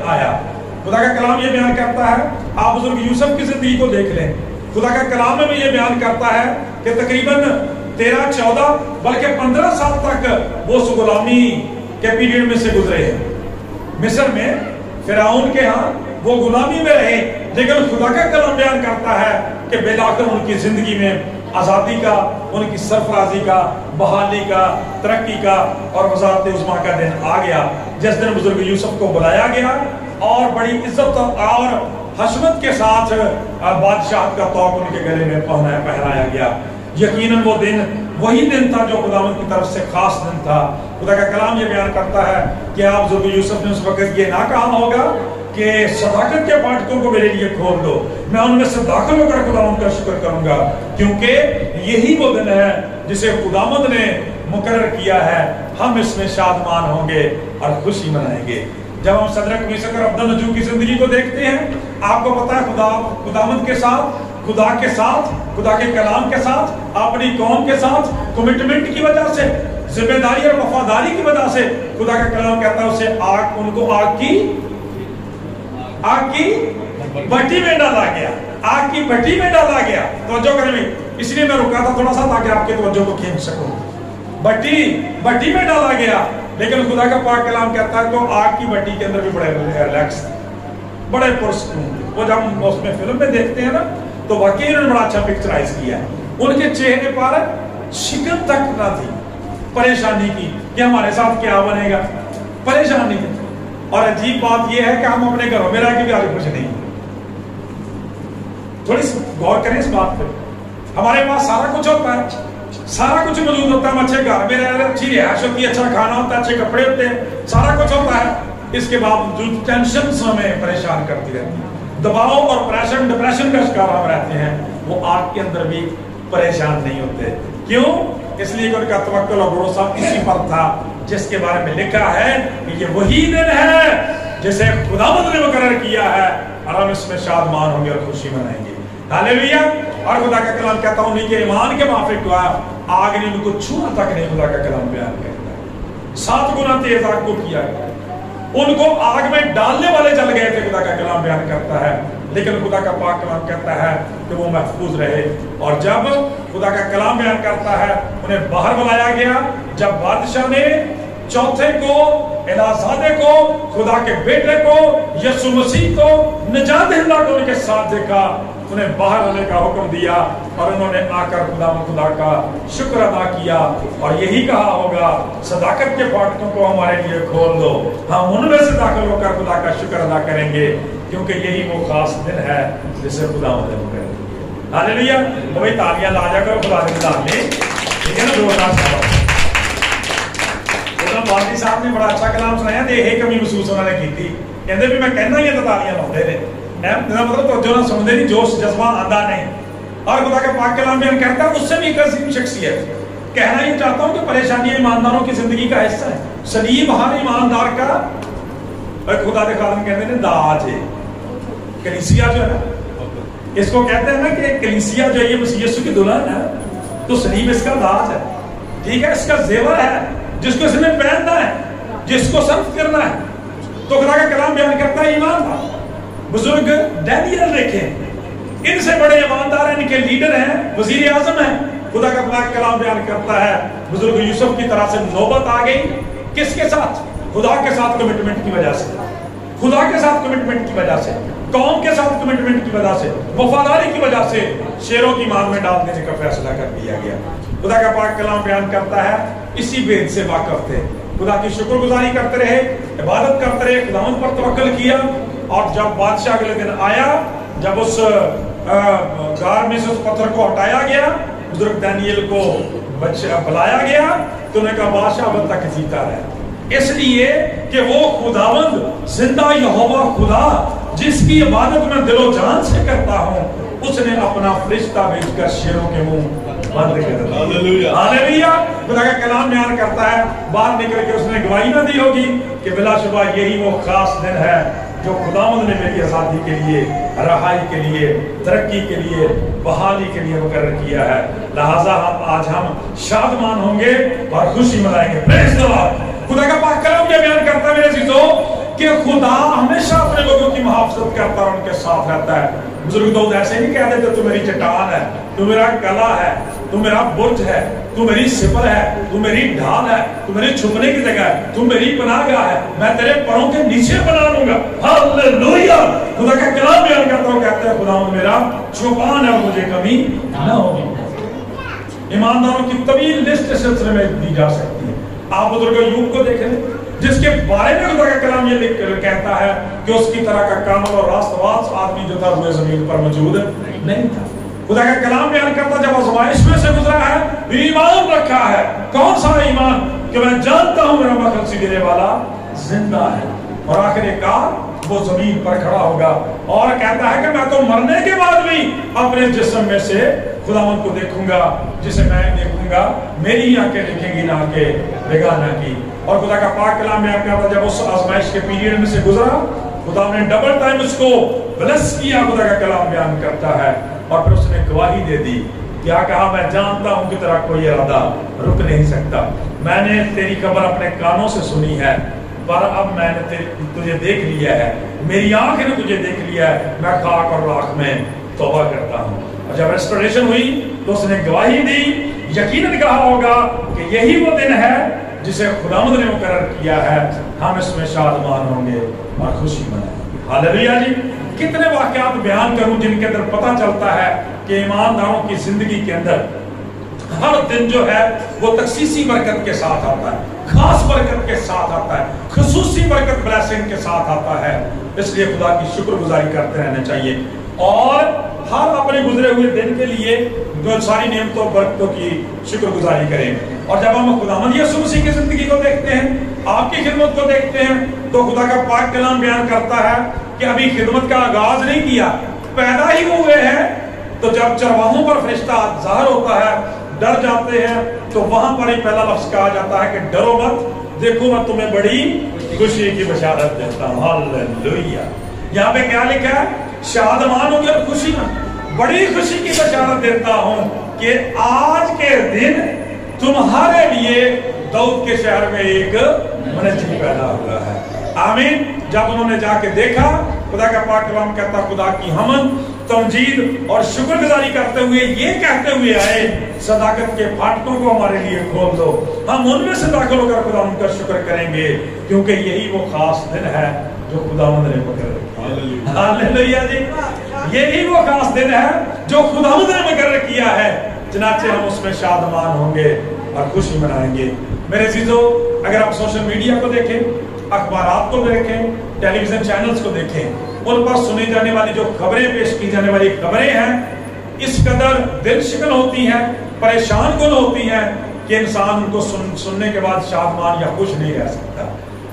आया। खुदा का कलाम ये बयान करता है, आप बुजुर्ग यूसुफ की जिंदगी को देख लें, खुदा का कलाम में ये बयान करता है कि तकरीबन 13-14 बल्कि 15 साल तक वो उस गुलामी के पीरियड में से गुजरे हैं। मिस्र में फिरौन के यहाँ वो गुलामी में रहे, लेकिन खुदा का कलाम बयान करता है कि बेलाखिर उनकी जिंदगी में आज़ादी का, उनकी सरफराजी का, बहाली का, तरक्की का और वज़ारत उज़्मा का दिन आ गया, जिस दिन बुजुर्ग यूसुफ को बुलाया गया और बड़ी इज्जत और हशमत के साथ बादशाह का तौक उनके गले में पहनाया गया। यकीनन वो दिन वही दिन था जो खुदावंद की तरफ से खास दिन था। खुदा का कलाम ये बयान करता है कि आप बुजुर्ग यूसुफ ने उस वक्त ये ना कहा होगा कि सदाकत के फाटकों को मेरे लिए खोल दो, मैं उनमें से दाखिल होकर खुदावंद का शुक्र करूंगा, क्योंकि यही वो दिन है जिसे खुदावंद ने मुकर्रर किया है। हम इसमें शादमान होंगे और खुशी मनाएंगे। जब हम सदरक मीशक और अब्दुन्नजू की जिंदगी को देखते हैं, आपको पता है खुदावंद के साथ, खुदा के साथ, खुदा के कलाम के साथ, अपनी कौम के साथ कमिटमेंट की वजह से, जिम्मेदारी और वफादारी की वजह से खुदा का कलाम कहता है उसे उनको आग की भट्टी में डाला गया, आग की भट्टी में डाला गया। तवज्जो करें, इसलिए मैं रुका था थोड़ा सा ताकि आपके तवज्जो को खींच सकूं। भट्टी में डाला गया, लेकिन खुदा का पाक कलाम कहता है तो आग की भट्टी के अंदर भी बड़े रिलैक्स, बड़े पुरस्कून। वो जब हम उसमें फिल्म में देखते हैं ना, तो वाकई उन्होंने बड़ा अच्छा पिक्चराइज किया है। उनके चेहरे पर शिकन तक ना थी परेशानी की कि हमारे साथ क्या बनेगा, परेशानी की। और अजीब बात यह है कि हम अपने घरों में रह के भी आगे कुछ नहीं। थोड़ी गौर करें इस बात पे। हमारे पास सारा कुछ होता है, सारा कुछ मौजूद होता है, हम अच्छे घर में रह रहे, अच्छी रिहायश होती है, अच्छा खाना होता है, अच्छे कपड़े होते हैं, सारा कुछ होता है। इसके बावजूद टेंशन हमें परेशान करती रहती है, दबाव और प्रेशर, डिप्रेशन का शिकार हम रहते हैं। वो आग के अंदर भी परेशान नहीं होते। क्यों? इसलिए कि उनका तवक्कुल और भरोसा इसी पर था जिसके बारे में लिखा है कि ये वही दिन है जिसे खुदावंद ने मुकर्रर किया है और हम इसमें शादमान होंगे और खुशी मनाएंगे। हालेलुया। और खुदा का कलाम कहता हूं उन्हीं के ईमान के माफिक हुआ, आग ने उनको छूना तक नहीं, खुदा का कलाम बयान करता है। 7 गुना तेज आग को किया गया, उनको आग में डालने वाले जल गए थे, खुदा का कलाम बयान करता है। लेकिन खुदा का पाक कलाम कहता है कि वो महफूज रहे। और जब खुदा का कलाम बयान करता है उन्हें बाहर बुलाया गया, जब बादशाह ने चौथे को, एलाज़ादे को, खुदा के बेटे को, यीशु मसीह को, निजात दहिंदा को उनके साथ देखा, उन्हें बाहर आने का हुक्म दिया और उन्होंने आकर खुदा का शुक्र अदा किया और यही कहा होगा, सदाकत के फाटकों को हमारे लिए खोल दो, हम उनमें से दाखिल होकर खुदा का शुक्र अदा करेंगे, क्योंकि यही वो खास दिन है जिसे खुदावंद ने मुकर्रर किया। हालेलुया। तो भाई तालियां ला जाकर खुदा के सामने, ठीक है ना, जोरदार। बादी साहब ने बड़ा अच्छा कलाम सुनाया, यही कमी महसूस उन्होंने की थी, कहते भी मैं कहना ही है तो तालियां लाते ने, मतलब तो जो ना सुनते नहीं, जोश जज्बा आंदा नहीं। और खुदा का पाक कलाम बयान कहता है उससे भी एक अजीम शख्सियत। कहना ये चाहता हूँ कि परेशानियां ईमानदारों की जिंदगी का हिस्सा है। सलीब हर ईमानदार का खुदा के खादिम कहते हैं दाज है। कलीसिया जो है ना, इसको कहते हैं ना कि कलीसिया जो ये मसीह यीशु की दुल्हन है, तो सलीब इसका दाज है, ठीक है, इसका जेवर है जिसको इसने पहनना है, जिसको सर्व करना है। तो खुदा का कलाम बयान करता है ईमान था। बुजुर्ग डैनियल देखें, इनसे बड़े ईमानदार हैं, इनके लीडर हैं, वजीर आजम हैं। खुदा का पाक कलाम बयान करता है बुजुर्ग यूसुफ की तरह से नौबत आ गई, किसके साथ? खुदा के साथ कमिटमेंट की वजह से, खुदा के साथ कमिटमेंट की वजह से, कौम के साथ कमिटमेंट की वजह से, वफादारी की वजह से शेरों की मान में डाल देने का फैसला कर दिया गया। खुदा का पाक कलाम बयान करता है इसी भेद से वाकिफ थे, खुदा की शुक्रगुजारी करते रहे, इबादत करते रहे, खुदावंद पर तवक्कुल किया। और जब बादशाह अगले दिन आया, जब उस गार में से उस पत्थर को हटाया गया, बुजुर्ग दानियल को बुलाया गया, तो उन्होंने कहा बादशाह अब तक जीता है, इसलिए कि वो खुदावंद जिंदा यहोवा खुदा जिसकी इबादत मैं दिलो जान से करता हूँ, उसने अपना फरिश्ता भेजकर शेरों के मुंह बंद कर दिया। हालेलुया। खुदा का कलाम बयान करता है बाहर निकल के उसने गवाही ना दी होगी कि बिलाशुबा यही वो खास दिन है जो खुदावंद ने मेरी आजादी के लिए, रहाई के लिए, तरक्की के लिए, बहाली के लिए मुकर्रर किया है। लिहाजा आज हम शादमान होंगे और खुशी मनाएंगे। Praise the Lord. खुदा का पाक कलाम क्या बयान करता है मेरे अज़ीज़ों کہ خدا ہمیشہ اپنے لوگوں کی محافظت کرتا ہے اور ان کے ساتھ رہتا ہے. بزرگ تو ایسے نہیں کہہ دیتے تو میری چٹان ہے، تو میرا گلا ہے، تو میرا برج ہے، تو میری سپر ہے، تو میری ڈھال ہے، تو میری چھپنے کی جگہ ہے، تو میری پناہ گاہ ہے، میں تیرے پروں کے نیچے بنا لوں گا. ہاللیلویہ. خدا کا کلام بیان کرتا ہوں، کہتا ہے خدا میرا چوپان ہے اور مجھے کمی نہ ہوگی. ایمانداروں کی طویل لسٹ اس سلسلے میں دی جا سکتی ہے. آپ بزرگ ایوب کو دیکھ لیں جس کے بارے میں خدا کا کلام یہ کہتا ہے کہ اس کی طرح کا کامل اور راست باز آدمی جو تھا روئے زمین پر موجود نہیں تھا. خدا کا کلام بیان کرتا جب آزمائش میں سے گزرا ہے ایمان رکھا ہے. کون سا ایمان؟ کہ میں جانتا ہوں میرا مخلصی دینے والا زندہ ہے اور آخر کار وہ زمین پر کھڑا ہوگا. اور کہتا ہے کہ میں تو مرنے کے بعد بھی اپنے جسم میں سے خداوند کو دیکھوں گا جسے میں دیکھوں گا میری آنکھیں دیکھیں گی نہ کہ بیگانہ کی. اور خدا کا پاک کلام میں آپ کہتا جب اس آزمائش کے پیریڈ میں سے گزرا خدا نے ڈبل ٹائم اس کو بلس کیا. خدا کا کلام بیان کرتا ہے اور پھر اس نے گواہی دے دی. کیا کہا؟ میں جانتا ہوں کہ تیرا کوئی ارادہ رک نہیں سکتا. میں نے تیری خبر اپنے کانوں سے سنی ہے پر اب میں نے تجھے دیکھ لیا ہے، میری آنکھ نے تجھے دیکھ لیا ہے. میں خاک اور راکھ میں توبہ کرتا ہوں. اور جب ریسٹوریشن ہوئی تو اس نے گواہی دی. یقیناً کہا ہوگا کہ یہی وہ دن ہے جسے خداوند نے مقرر کیا ہے، ہم اس میں شادمان ہوں گے اور خوشی منائیں گے. ہاللیلویہ جی. کتنے واقعات بیان کروں جن کے اندر پتہ چلتا ہے کہ ایمانداروں کی زندگی کے اندر ہر دن جو ہے وہ تخصیصی برکت کے ساتھ آتا ہے، خاص برکت کے ساتھ آتا ہے، خصوصی برکت بلیسنگ کے ساتھ آتا ہے. اس لیے خدا کی شکر گزاری کرتے رہنا چاہیے اور ہر اپنے گزرے ہوئے دن کے لیے جو ساری نعمتوں برکتوں کی شکر گزاری کریں. اور جب ہم خداوند یسوع مسیح کی زندگی کو دیکھتے ہیں، آپ کی خدمت کو دیکھتے ہیں، تو خدا کا پاک کلام بیان کرتا ہے کہ ابھی خدمت کا آغاز نہیں کیا، پیدا ہی ہوئے ہیں. تو جب چرواہوں پر فرشتہ ظاہر ہوتا ہے ڈر جاتے ہیں تو وہاں پر ہی پہلا لفظ کہا جاتا ہے کہ ڈرو مت، دیکھو میں تمہیں بڑی خوشی کی بشارت دیتا ہوں. ہاللیلویہ. یہاں پہ کیا لکھا ہے؟ شادمان ہو گے اور خوشی میں بڑی خوشی کی بشارت دیتا ہوں کہ آج کے دن تمہارے لیے داؤد کے شہر میں ایک منجی پیدا ہوا ہے. آمین. جب انہوں نے جا کے دیکھا خدا کا پاک کلام کہتا خدا کی حمد تمجید اور شکر گزاری کرتے ہوئے یہ کہتے ہوئے آئے صداقت کے پھاٹکوں کو ہمارے لیے کھول دو، ہم ان میں سے داخل ہو کر خدا ان کا شکر کریں گے کیونکہ یہی وہ خاص دن ہے جو خداوند نے مقرر کیا. ہاللیلویہ جی. یہی وہ خاص دن ہے جو خداوند نے مقرر کیا ہے، چنانچہ ہم اس میں شادمان ہوں گے اور خوشی منائیں گے. میرے عزیزو، اگر آپ سوشل میڈیا کو دیکھیں، اخبارات کو دیکھیں، ٹیلی ویژن چینلز کو دیکھیں، ان پر سنی جانے والی جو خبریں پیش کی جانے والی خبریں ہیں اس قدر دل شکن ہوتی ہیں، پریشان کن ہوتی ہیں کہ انسان ان کو سننے کے بعد شادمان یا خوش نہیں رہ سکتا.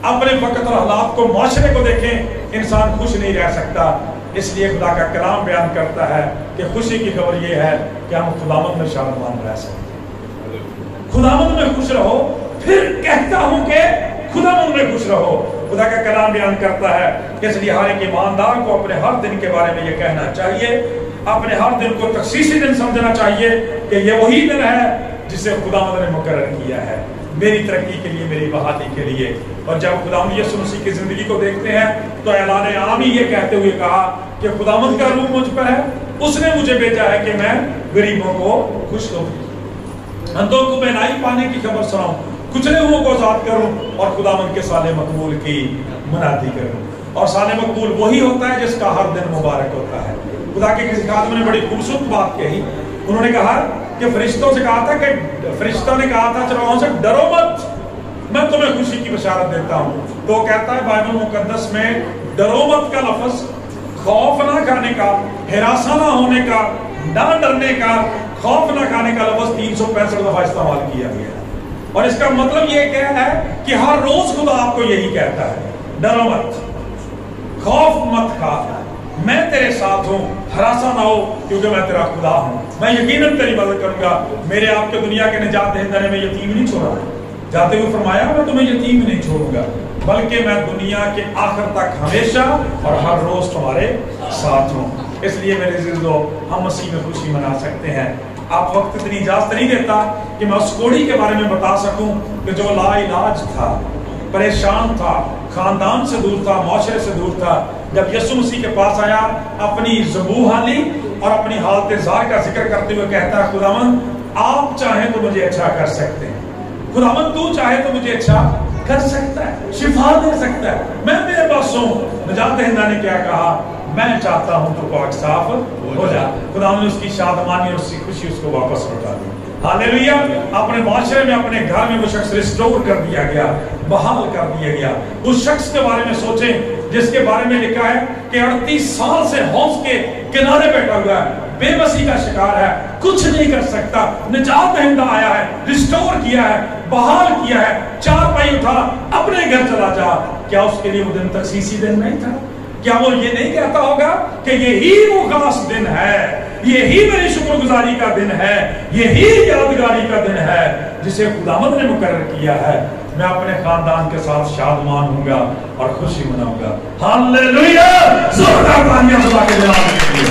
اپنے وقت اور حالات کو، معاشرے کو دیکھیں، انسان خوش نہیں رہ سکتا. اس لیے خدا کا کلام بیان کرتا ہے کہ خوشی کی خبر یہ ہے کہ ہم خداوند میں شادمان رہ سکتے ہیں. خداوند میں خوش رہو. پھر کہتا ہوں کہ خداوند میں خوش رہو. خدا کا کلام بیان کرتا ہے کہ اس لیے ہر ایک ایماندار کو اپنے ہر دن کے بارے میں یہ کہنا چاہیے، اپنے ہر دن کو تخصیصی دن سمجھنا چاہیے کہ یہ وہی دن ہے جسے خداوند نے مقرر کیا ہے میری ترقی کے لیے، میری بحالی کے لیے. اور جب خداوند یسوع مسیح کی زندگی کو دیکھتے ہیں تو اعلان عام ہی یہ کہتے ہوئے کہا کہ خداوند کا روح مجھ پر ہے، اس نے مجھے بھیجا ہے کہ میں غریبوں کو خوش کروں، اندھوں کو بینائی پانے کی خبر سناؤں، کچلے ہوئوں کو آزاد کروں اور خداوند کے سال مقبول کی منادی کروں. اور سال مقبول وہی ہوتا ہے جس کا ہر دن مبارک ہوتا ہے. خدا کے کسی خادم نے بڑی خوبصورت بات کہی. انہوں نے کہا کہ فرشتوں سے کہا تھا کہ فرشتوں نے کہا تھا چرواہوں سے ڈرو مت، میں تمہیں خوشی کی بشارت دیتا ہوں. تو کہتا ہے بائبل مقدس میں ڈرو مت کا لفظ خوف نہ کھانے کا، ہراساں نہ ہونے کا، نہ ڈرنے کا، خوف نہ کھانے کا لفظ 365 دفعہ استعمال کیا گیا ہے. اور اس کا مطلب یہ کیا ہے کہ ہر روز خدا آپ کو یہی کہتا ہے ڈرو مت، خوف مت کھا، میں تیرے ساتھ ہوں، ہراساں نہ ہو کیونکہ میں تیرا خدا ہوں، میں یقیناً تیری مدد کروں گا. میرے آپ کے دنیا کے نجات دہندہ نے میں یتیم نہیں چھوڑا، جاتے ہوئے فرمایا میں تمہیں یتیم نہیں چھوڑوں گا بلکہ میں دنیا کے آخر تک ہمیشہ اور ہر روز تمہارے ساتھ ہوں. اس لیے میرے عزیزو ہم مسیح میں خوشی منا سکتے ہیں. آپ وقت اتنی اجازت نہیں دیتا کہ میں اس کوڑی کے بارے میں بتا سکوں کہ جو لا علاج تھا، परेशान था, खानदान से दूर था, माशरे से दूर था। जब यीशु मसीह के पास आया, अपनी ज़बूह ली और अपनी हालत ज़ार का जिक्र करते हुए कहता है, खुदावंद आप चाहें तो मुझे अच्छा कर सकते हैं, खुदावंद तू चाहे तो मुझे अच्छा कर सकता है, शिफा दे सकता है, मैं तेरे पास हूँ। नजात दहिंदा ने क्या कहा, मैं चाहता हूँ तो पाक साफ हो जा। खुदावंद ने उसकी शादमानी और उसकी खुशी उसको वापस लौटा दी। हालेलुया। अपने माशरे में, अपने घर में वो शख्स रिस्टोर कर दिया गया, बहाल कर दिया गया। उस शख्स के बारे में सोचें जिसके बारे में लिखा है कि 38 साल से हौज के किनारे बैठा हुआ है, बेबसी का शिकार है, कुछ नहीं कर सकता। निजात दहिंदा आया है, रिस्टोर किया है, बहाल किया है, चारपाई उठा, अपने घर चला जा। क्या उसके लिए वो दिन तखसीसी दिन नहीं था? क्या वो ये नहीं कहता होगा कि यही वो खास दिन है, यही मेरी शुक्रगुजारी का दिन है, यही यादगारी का दिन है जिसे खुदावंद ने मुकर्रर किया है। मैं अपने खानदान के साथ शादमान होऊंगा और खुशी मनाऊंगा। हालेलुया। जोरदार तालियां खुदा के जलाल के लिए।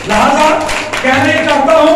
लिहाजा कहने चाहता हूं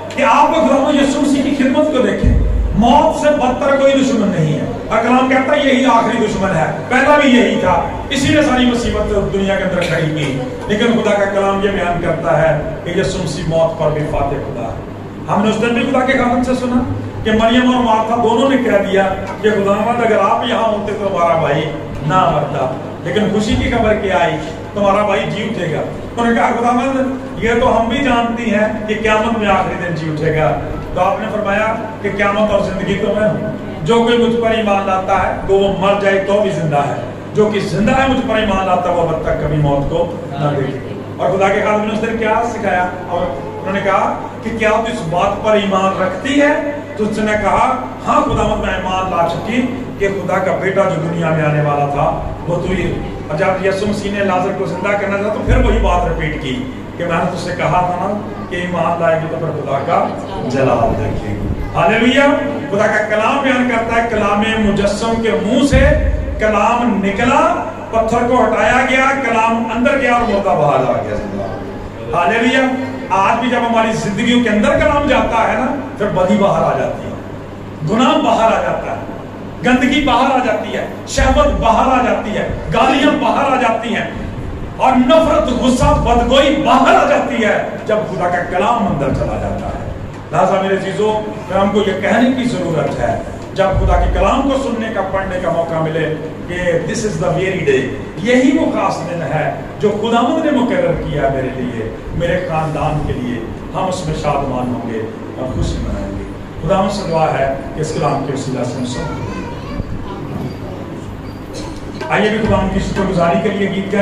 कि आप खुदावंद यीशु मसीह की खिदमत को देखें। मौत से बदतर कोई दुश्मन नहीं है। कलाम कहता है यही आखिरी दुश्मन है, पहला भी यही था, इसी ने सारी मुसीबत दुनिया के अंदर खड़ी की। लेकिन खुदा का कलाम ये बयान करता है कि यीशु मसीह मौत पर भी फातेह खुदा है। हमने उस दिन भी खुदा के खादम से सुना कि मरियम और मार्था दोनों ने कह दिया कि खुदावंद अगर आप यहाँ होते तो हमारा भाई ना मरता। लेकिन खुशी की खबर क्या आई, तुम्हारा भाई जी उठेगा। उन्होंने कहा खुदावंद ये तो हम भी जानती हैं कि क़यामत में आखिरी दिन जी उठेगा। तो आपने फरमाया कि क़यामत और जिंदगी तो मैं हूँ, जो कोई मुझ पर ईमान लाता है तो वो मर जाए तो भी जिंदा है, जो कि जिंदा है मुझ पर ईमान लाता है वो अब तक कभी मौत को न देखे। और खुदा के खादिम ने उस दिन क्या सिखाया, और उन्होंने कहा कि क्या तू इस बात पर ईमान रखती है? तो उसने कहा हाँ खुदावंद मैं ईमान ला चुकी कि खुदा का बेटा जो दुनिया में आने वाला था वो तू ही। और जब यीशु मसीह ने लाजर को जिंदा करना था तो फिर वही बात रिपीट की कि मैंने तुझसे कहा था ना कि ईमान लाएगी तो फिर खुदा का जलाल देखेगी। हालेलुया। खुदा का कलाम बयान करता है, कलामे मुजस्सम के मुंह से कलाम निकला, पत्थर को हटाया गया, कलाम अंदर गया और मुर्दा बाहर आ गया। हालेलुया। आज भी जब हमारी जिंदगियों के अंदर कलाम जाता है ना, फिर बदी बाहर आ जाती है, गुनाह बाहर आ जाता है, गंदगी बाहर आ जाती है, शहवत बाहर आ जाती है, गालियां बाहर आ जाती हैं और नफरत, गुस्सा, बदगोई बाहर आ जाती है जब खुदा का कलाम अंदर चला जाता है। लिहाजा मेरे चीजों, हमको ये कहने की जरूरत है जब खुदा के कलाम को सुनने का, पढ़ने का मौका मिले कि this is the very day, यही वो खास दिन है जो खुदावंद ने मुकर्रर किया मेरे लिए, मेरे खानदान के लिए। हम उसमें शादमान होंगे और खुशी मनाएंगे। खुदावंद से दुआ है कि इस कलाम के वसीला से हम सब आइए भी खुदावंद की शुक्रगुजारी के लिए गीत गाएं।